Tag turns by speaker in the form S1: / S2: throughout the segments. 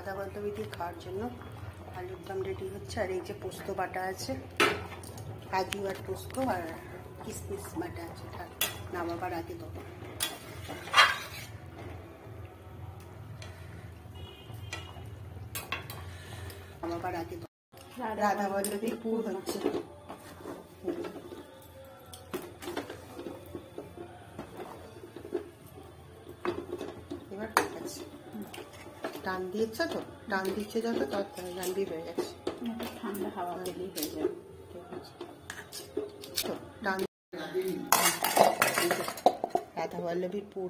S1: রাধা বল্লভী দিয়ে খাওয়ার জন্য আলুর দম রেডি হচ্ছে। আর এই যে পোস্ত বাটা আছে, কাজু আর পোস্ত আর কিশমিশ বাটা আছে, নামাবার আগে দেবো। নামাবার আগে দেবো। রাধা বল্লভীর পুর হচ্ছে। এবার টান দিয়েছ তো, টান দিচ্ছে যত তত রান্দি হয়ে গেছে।
S2: ঠান্ডা হাওয়া পেলেই হয়ে যাবে।
S1: তো টান রাধা বল্লভীর পুর।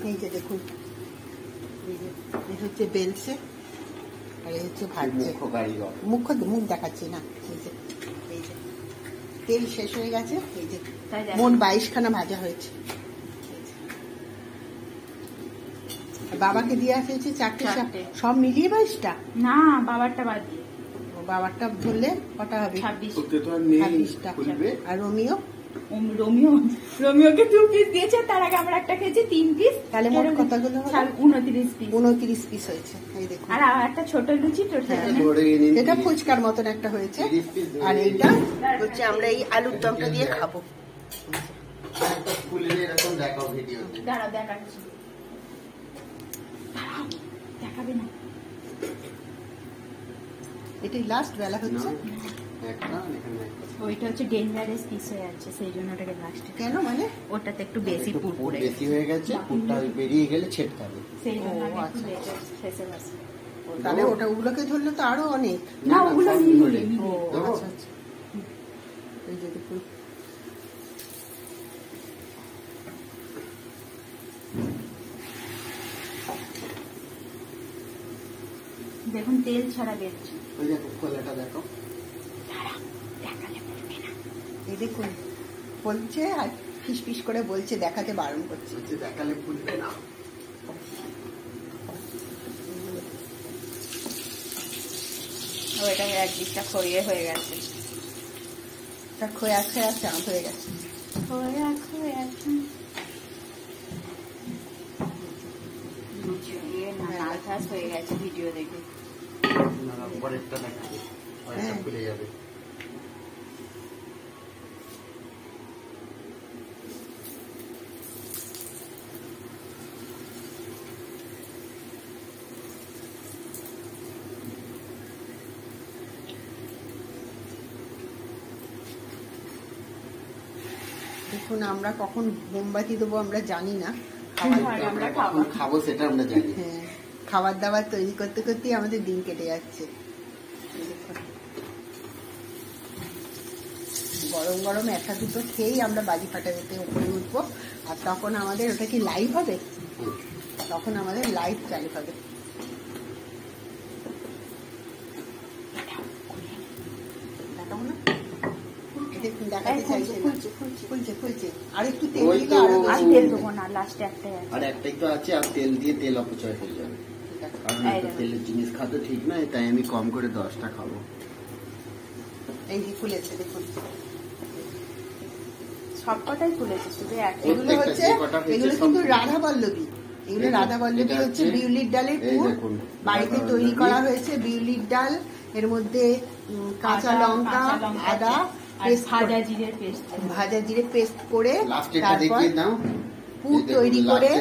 S1: এই যে দেখুন, এই হচ্ছে বেলছে আর এই হচ্ছে ভাজছে। মুখ দেখাচ্ছি না। এই যে তেল শেষ হয়ে গেছে। এই যে মোট 22খানা ভাজা হয়েছে। বাবাকে দিয়ে আসেছি 4টে, সব মিলিয়ে 22টা।
S2: না, বাবারটা বাদ দিয়ে।
S1: বাবারটা ধরলে কটা হবে? 26টা। আর
S2: রোমিওকে 2 পিস দিয়েছে, তার আগে আমরা একটা খেয়েছি 3 পিস।
S1: তাহলে মোট কতগুলো?
S2: 29 পিস।
S1: 29 পিস হয়েছে। এই দেখুন,
S2: আর একটা ছোট লুচি,
S1: এটা ফুচকার মতন একটা হয়েছে। আর এইটা হচ্ছে আমরা এই আলুর দমটা দিয়ে খাবো।
S2: দাঁড়াও দেখাচ্ছি। দেখাবে না,
S1: এটাই লাস্ট বেলা হচ্ছে।
S2: ওইটা হচ্ছে ডেঞ্জারাস পিস হয়ে যাচ্ছে, সেই জন্য ওটাকে লাস্টে।
S1: কেন? মানে
S2: ওটাতে একটু বেশি পুর পড়ে
S3: বেশি হয়ে গেছে, পুরটা বেরিয়ে গেলে ছেটকাবে,
S2: সেই জন্য একটু শেষে বসে।
S1: তাহলে ওগুলোকে ধরলে তো আরো অনেক।
S2: না, ওগুলো মিলিয়ে।
S1: আচ্ছা আচ্ছা। এই যে দেখুন,
S2: দেখুন তেল ছাড়া বেরোচ্ছে।
S3: ওই দেখো খোলাটা দেখো।
S1: এই দেখুন বলছে আর ফিস ফিস করে বলছে, দেখাতে বারণ করছে।
S3: দেখালে ফুলবে না।
S2: ওইটা একদিকটা খইয়ে হয়ে গেছে,
S1: খোয়া চাঁদ হয়ে গেছে।
S2: নার্ভাস হয়ে গেছে ভিডিও দেখে।
S3: পরেরটা দেখাবে, খুলে যাবে।
S1: দেখুন, আমরা কখন মোমবাতি দেবো আমরা জানি না,
S3: আমরা খাবো সেটা আমরা জানি।
S1: হ্যাঁ, খাবার দাবার তৈরি করতে করতেই আমাদের দিন কেটে যাচ্ছে। গরম গরম একটা দুটো খেয়েই আমরা বাজি ফাটাতে উপরে উঠবো। আর তখন আমাদের ওটা কি লাইভ হবে? তখন আমাদের লাইভ চালু হবে। দেখাবো না? দেখাতে চাইছে, খুলছে। আর একটু তেল দিলে
S2: আর তেল দেবো না, লাস্টে একটাই আছে।
S3: আর একটাই তো আছে, আর তেল দিয়ে তেল অপচয় হয়ে যাবে। কারণ তেলের জিনিস খাতে ঠিক না, তাই আমি কম করে 10টা খাবো।
S1: এই যে খুলেছে দেখুন,
S2: সবকটাই খুলেছে, শুধু
S1: এগুলো হচ্ছে, এগুলো কিন্তু রাধা বল্লভী। এগুলো রাধা বল্লভী হচ্ছে বিউলির ডালের পুর, বাড়িতে তৈরি করা হয়েছে। বিউলির ডাল, এর মধ্যে কাঁচা লঙ্কা, আদা, ভাজা জিরে পেস্ট করে তারপর পুর তৈরি করে,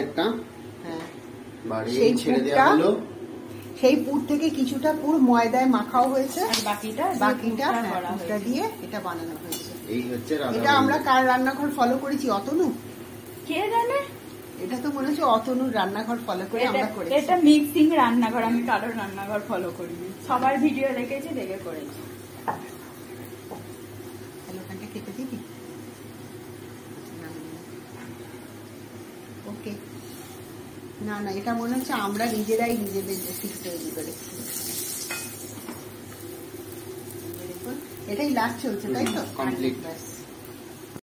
S1: সেই পুর থেকে কিছুটা পুর ময়দায় মাখাও হয়েছে, বাকিটা দিয়ে এটা বানানো হয়েছে। এটা আমরা কার রান্নাঘর ফলো করেছি? অতনু।
S2: কে জানে,
S1: এটা তো মনে হচ্ছে অতনুর রান্নাঘর ফলো করে আমরা করেছি।
S2: এটা মিক্সিং রান্নাঘর, আমি কারোর রান্নাঘর ফলো করিনি, সবার ভিডিও দেখেছি, দেখে করেছি।
S1: ওখানটা কেটে দিবি? ওকে। না, এটা মনে হচ্ছে আমরা নিজেরাই নিজেদের রেসিপি তৈরি করেছি। দেখুন, এটাই লাস্ট চলছে, তাই তো?
S3: কমপ্লিট।